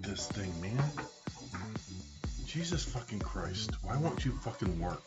this thing, man. Jesus fucking Christ. Why won't you fucking work?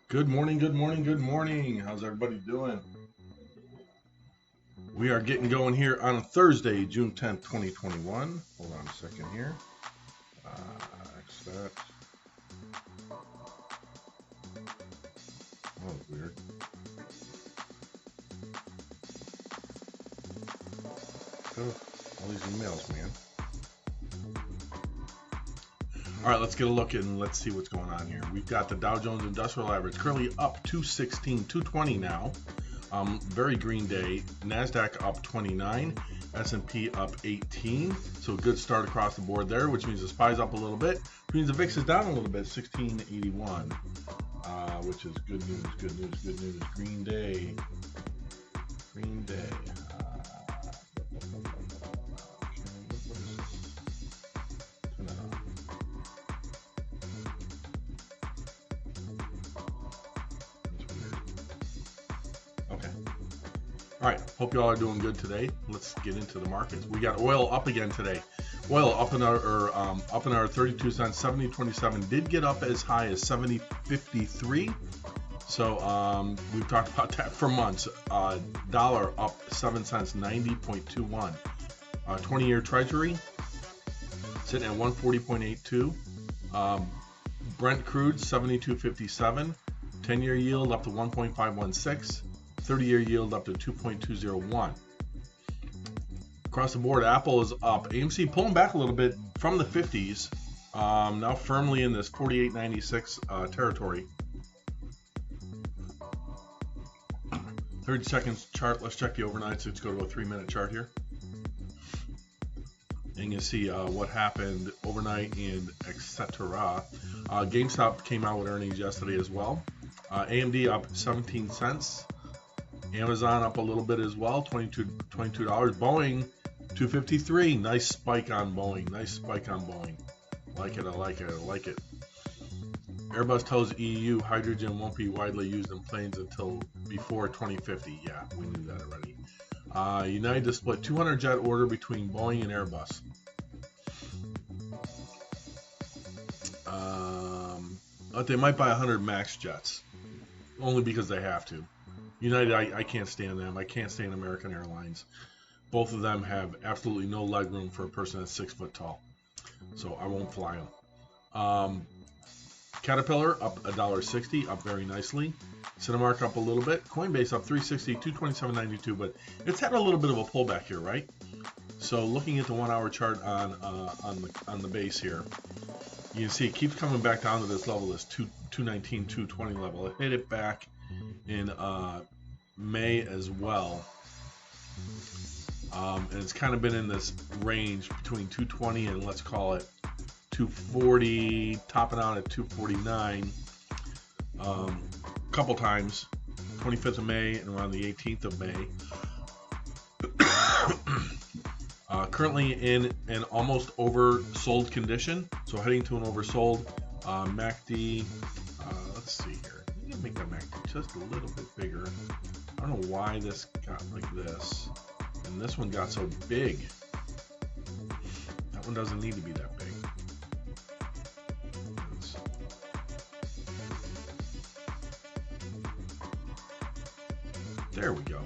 Good morning, good morning, good morning. How's everybody doing? We are getting going here on a Thursday, June 10th, 2021. Hold on a second here. X that. Oh, weird. Oh, all these emails, man. All right, let's get a look and let's see what's going on here. We've got the Dow Jones Industrial Average currently up 216, 220 now. Very green day. NASDAQ up 29, S&P up 18. So a good start across the board there, which means the SPY's up a little bit. Which means the VIX is down a little bit, 1681, which is good news, good news, good news. Green day. Green day. All right, hope y'all are doing good today. Let's get into the markets. We got oil up again today. Oil up in our 32 cents, 70.27. Did get up as high as 70.53. So we've talked about that for months. Dollar up 7 cents, 90.21. 20-year Treasury sitting at 140.82. Brent crude 72.57. 10-year yield up to 1.516. 30-year yield up to 2.201. Across the board, Apple is up. AMC pulling back a little bit from the 50s, now firmly in this 48.96 territory. 30 seconds chart. Let's check the overnights. Let's go to a 3-minute chart here. And you see what happened overnight and etc. GameStop came out with earnings yesterday as well. AMD up 17 cents. Amazon up a little bit as well, $22. Boeing, $253. Nice spike on Boeing. Nice spike on Boeing. Like it, I like it, I like it. Airbus tells EU hydrogen won't be widely used in planes until before 2050. Yeah, we knew that already. United to split 200 jet order between Boeing and Airbus. But they might buy 100 MAX jets, only because they have to. United, I can't stand them. I can't stand American Airlines. Both of them have absolutely no leg room for a person that's 6 foot tall. So I won't fly them. Caterpillar up $1.60, up very nicely. Cinemark up a little bit. Coinbase up 360, 227.92, but it's had a little bit of a pullback here, right? So looking at the 1 hour chart on the base here, you can see it keeps coming back down to this level, this 219, 220 level. It hit it back in May as well, and it's kind of been in this range between 220 and let's call it 240, topping out at 249 a couple times, 25th of May and around the 18th of May. Currently in an almost oversold condition, so heading to an oversold. MACD, let's see here. Make that MACD just a little bit bigger. I don't know why this got like this, and this one got so big. That one doesn't need to be that big. There we go.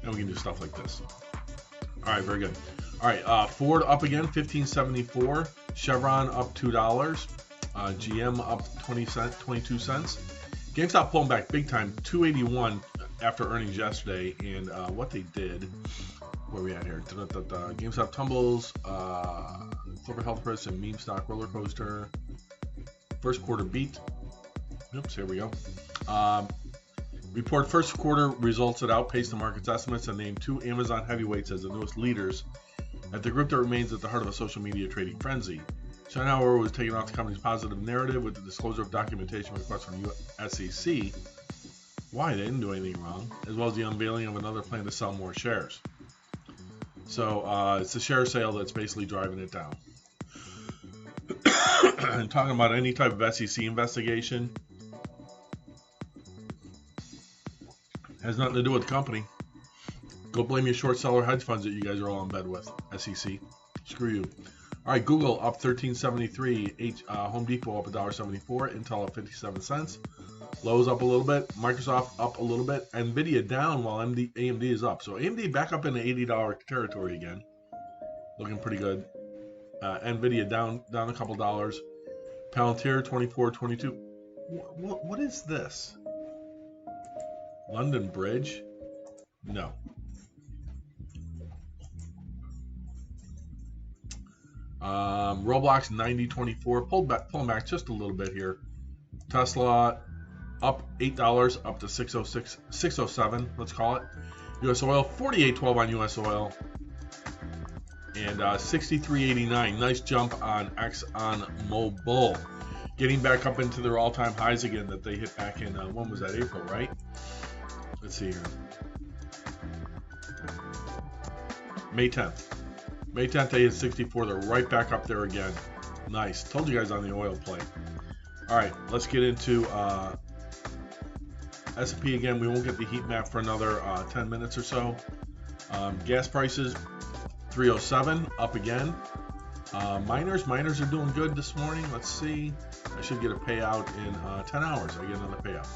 And we can do stuff like this. All right, very good. All right, Ford up again, 15.74. Chevron up $2. GM up 22 cents. GameStop pulling back big time, 281 after earnings yesterday, and what they did, where are we at here? GameStop tumbles, Clover Health Price and meme stock roller coaster. First quarter beat. Oops, here we go. Report first quarter results that outpaced the market's estimates and named 2 Amazon heavyweights as the newest leaders at the group that remains at the heart of a social media trading frenzy. China, however, was taking off the company's positive narrative with the disclosure of documentation requests from the SEC. Why? They didn't do anything wrong, as well as the unveiling of another plan to sell more shares. So it's the share sale that's basically driving it down. And talking about any type of SEC investigation has nothing to do with the company. Go blame your short seller hedge funds that you guys are all in bed with. SEC, screw you. All right, Google up 13.73, Home Depot up $1.74, Intel up 57 cents, Lowe's up a little bit, Microsoft up a little bit, Nvidia down while AMD is up. So AMD back up in the $80 territory again, looking pretty good. Nvidia down a couple dollars. Palantir 24.22. What is this? London Bridge? No. Roblox 90.24, pulling back just a little bit here. Tesla up $8 up to 607, let's call it. US oil 48.12 on US oil, and 63.89. Nice jump on ExxonMobil, getting back up into their all-time highs again that they hit back in when was that? April, right? Let's see here. May 10th. May 10th, they hit 64. They're right back up there again. Nice. Told you guys on the oil play. All right, let's get into S&P again. We won't get the heat map for another 10 minutes or so. Gas prices, 307, up again. Miners are doing good this morning. Let's see. I should get a payout in 10 hours. I get another payout.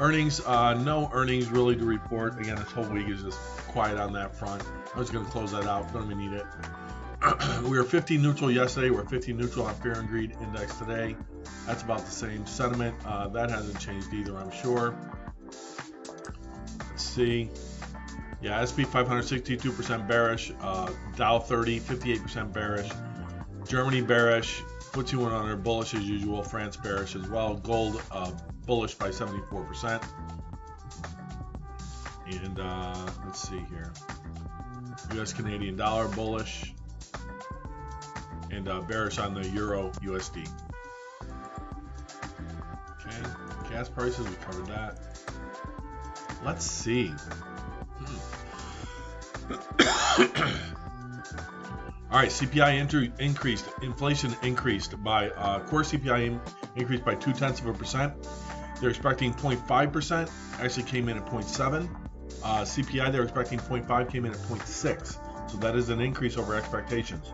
Earnings, no earnings really to report. Again, this whole week is just quiet on that front. I was going to close that out. Don't even need it. We were 15 neutral yesterday. We're 15 neutral on Fear and Greed Index today. That's about the same sentiment. That hasn't changed either, I'm sure. Let's see. Yeah, SP 500 62% bearish. Dow 30 58% bearish. Germany bearish. FTSE 100 bullish as usual. France bearish as well. Gold bullish by 74%. And let's see here. US Canadian dollar bullish. And bearish on the Euro USD. Okay, gas prices, we covered that. Let's see. All right, CPI increased. Inflation increased by core CPI increased by 0.2%. They're expecting 0.5%. Actually came in at 0.7. CPI they're expecting 0.5, came in at 0.6. So that is an increase over expectations.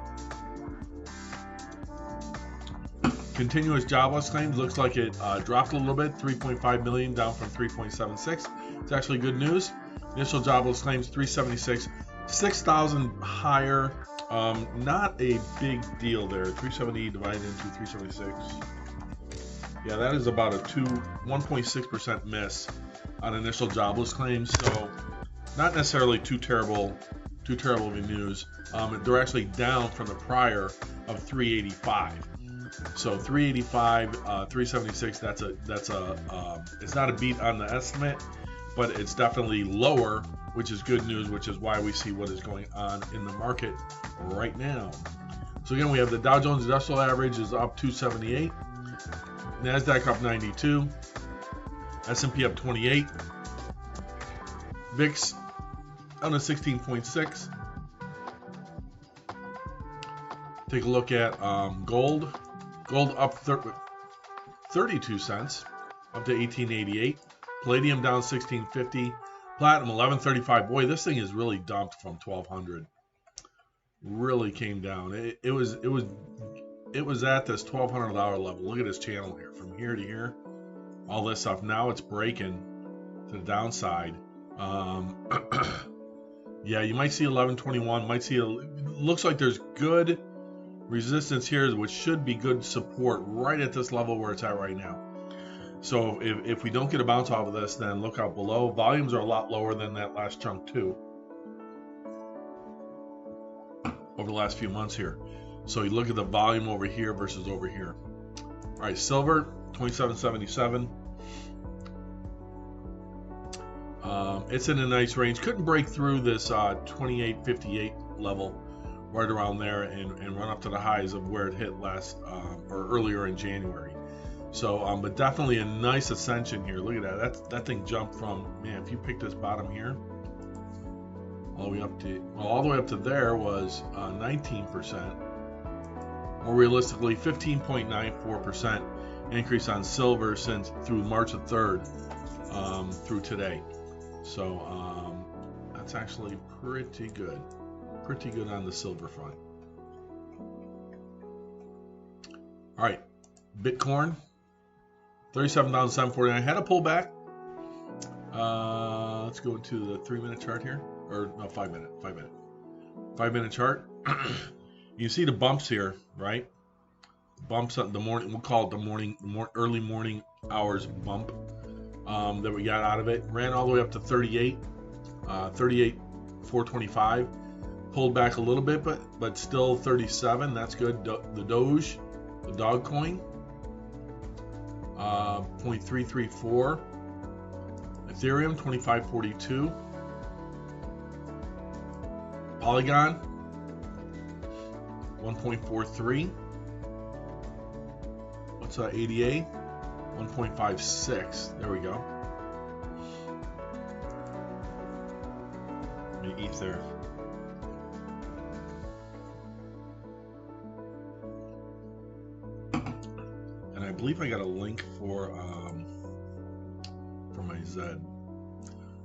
Continuous jobless claims looks like it dropped a little bit, 3.5 million down from 3.76. It's actually good news. Initial jobless claims 376, 6,000 higher. Not a big deal there. 370 divided into 376. Yeah, that is about a 1.6% miss on initial jobless claims. So not necessarily too terrible of a news. They're actually down from the prior of 385. So 385, 376. That's a it's not a beat on the estimate, but it's definitely lower, which is good news, which is why we see what is going on in the market right now. So again, we have the Dow Jones Industrial Average is up 278, NASDAQ up 92, S&P up 28, VIX on a 16.6. Take a look at gold. Gold up 32 cents, up to 1888. Palladium down 1650. Platinum 1135. Boy, this thing is really dumped from 1200. Really came down. It was at this $1,200 level. Look at this channel here, from here to here. All this stuff. Now it's breaking to the downside. Yeah, you might see 1121. Might see looks like there's good resistance here, which should be good support right at this level where it's at right now. So if we don't get a bounce off of this, then look out below. Volumes are a lot lower than that last chunk too, over the last few months here. So you look at the volume over here versus over here. All right, silver 27.77. It's in a nice range. Couldn't break through this 28.58 level right around there and run up to the highs of where it hit last or earlier in January. So, but definitely a nice ascension here. Look at that. That thing jumped from, man, if you pick this bottom here, all the way up to, well, all the way up to there was 19%. More realistically, 15.94% increase on silver since through March the 3rd through today. So that's actually pretty good. Pretty good on the silver front. All right, Bitcoin, 37,749. Had a pullback. Let's go into the 3-minute chart here, or no, 5-minute. 5-minute chart. You see the bumps here, right? Bumps at the morning. We'll call it the early morning hours bump that we got out of it. Ran all the way up to 38,425. Pulled back a little bit, but still 37. That's good. The Doge, the dog coin, 0.334. Ethereum 2542. Polygon 1.43. What's ADA? 1.56. There we go. Let me eat there. And I believe I got a link for my Zed.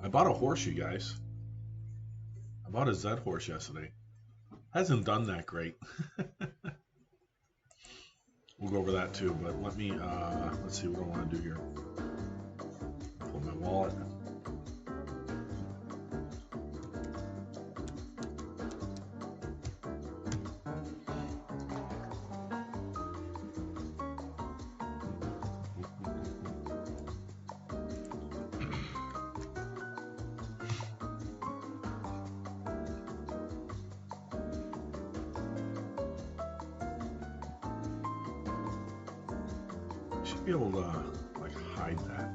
I bought a horse, you guys. I bought a Zed horse yesterday. Hasn't done that great. We'll go over that too, but let me, let's see what I want to do here. Pull my wallet. Be able to like hide that.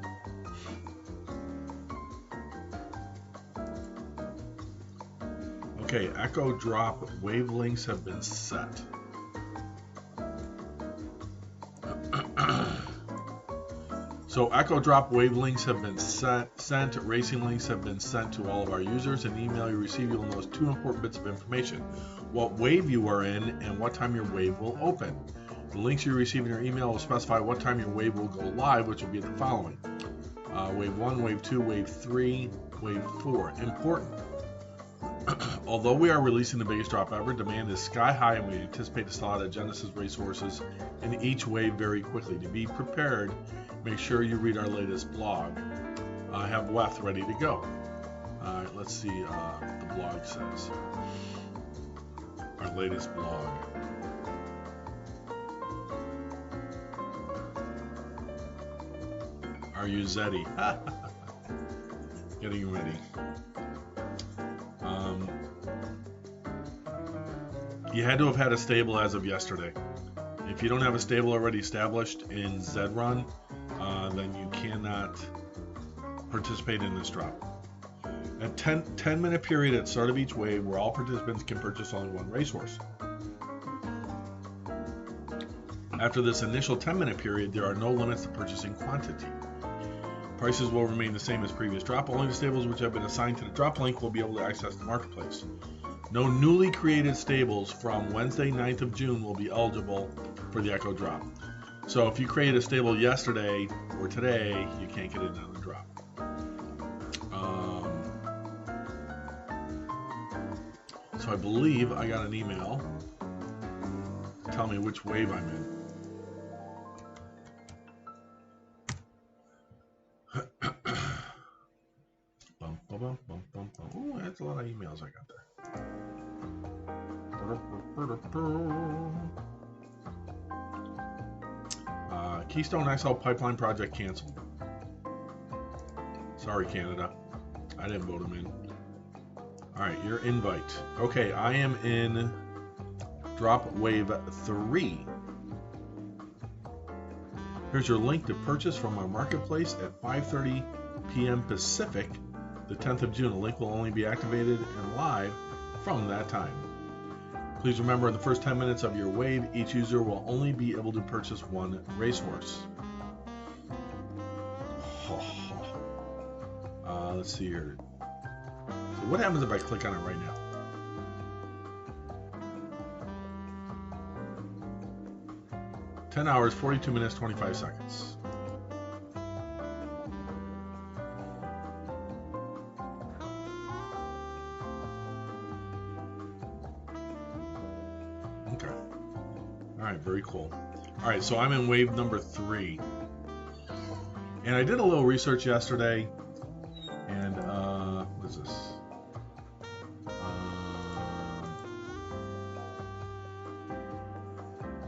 Okay, echo drop wavelengths have been set. So echo drop wavelengths have been sent. Racing links have been sent to all of our users. An email you receive, you'll notice 2 important bits of information: what wave you are in and what time your wave will open. The links you receive in your email will specify what time your wave will go live, which will be the following: wave 1, wave 2, wave 3, wave 4. Important. Although we are releasing the biggest drop ever, demand is sky high and we anticipate to sell out at Genesis racehorses in each wave very quickly. To be prepared, make sure you read our latest blog. I have WEF ready to go. Let's see what the blog says. Our latest blog. Are you Zeddy? Getting ready. You had to have had a stable as of yesterday. If you don't have a stable already established in Zedrun, then you cannot participate in this drop. A 10-minute period at start of each wave where all participants can purchase only 1 racehorse. After this initial 10-minute period, there are no limits to purchasing quantity. Prices will remain the same as previous drop. Only the stables which have been assigned to the drop link will be able to access the marketplace. No newly created stables from Wednesday, 9th of June will be eligible for the Echo drop. So if you created a stable yesterday or today, you can't get in on the drop. So I believe I got an email to tell me which wave I'm in. Oh, that's a lot of emails I got there. Keystone XL pipeline project canceled. Sorry, Canada. I didn't vote them in. Alright, your invite. Okay, I am in drop wave 3. Here's your link to purchase from our marketplace at 5:30 p.m. Pacific the 10th of June. A link will only be activated and live from that time. Please remember, in the first 10 minutes of your wave, each user will only be able to purchase one racehorse. Let's see here. So what happens if I click on it right now? $10 hours, 42 minutes, 25 seconds. Okay. All right, very cool. All right, so I'm in wave number 3. And I did a little research yesterday. And what is this?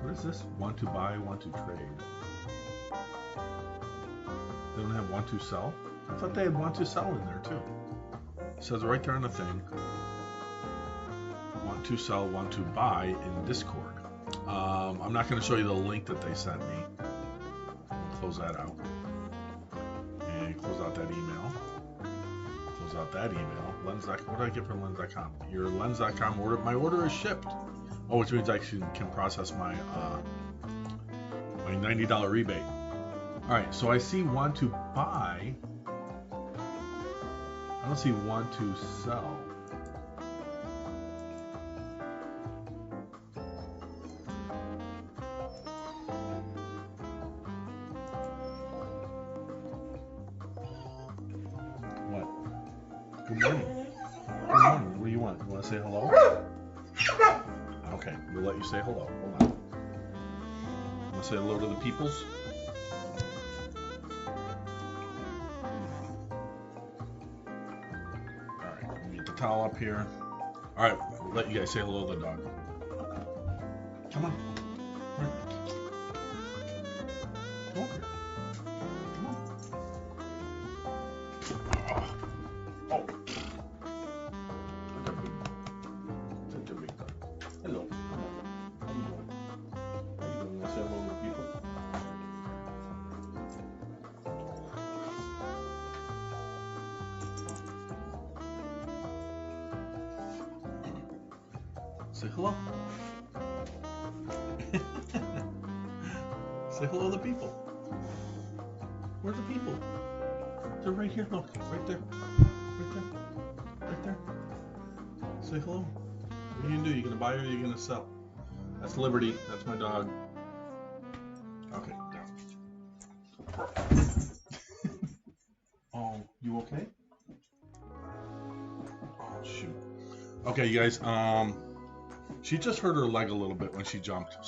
What is this? Want to buy, want to trade. They don't have want to sell? I thought they had want to sell in there too. It says right there on the thing. Want to sell, want to buy in Discord. I'm not going to show you the link that they sent me. I'll close that out. And close out that email. Close out that email. Lens.com. What did I get from Lens.com? Your Lens.com order. My order is shipped. Oh, which means I can process my my $90 rebate. All right. So I see want to buy. I don't see want to sell. Good morning. Good morning. What do you want? You want to say hello? Okay, we'll let you say hello. Hold on. Want to say hello to the peoples? Alright, let me get the towel up here. Alright, we'll let you guys say hello to the dog. Come on. Come over here. Come on. Oh. Such a big dog. Hello. How you doing? How you doing? Want to say hello to the people? Say hello. Say hello to the people. Where's the people? They're right here. Look, right there. Right there. Right there. Say hello. What are you gonna do? You gonna buy or are you gonna sell? That's Liberty. That's my dog. Okay, down. Oh, you okay? Oh shoot. Okay, you guys. She just hurt her leg a little bit when she jumped. So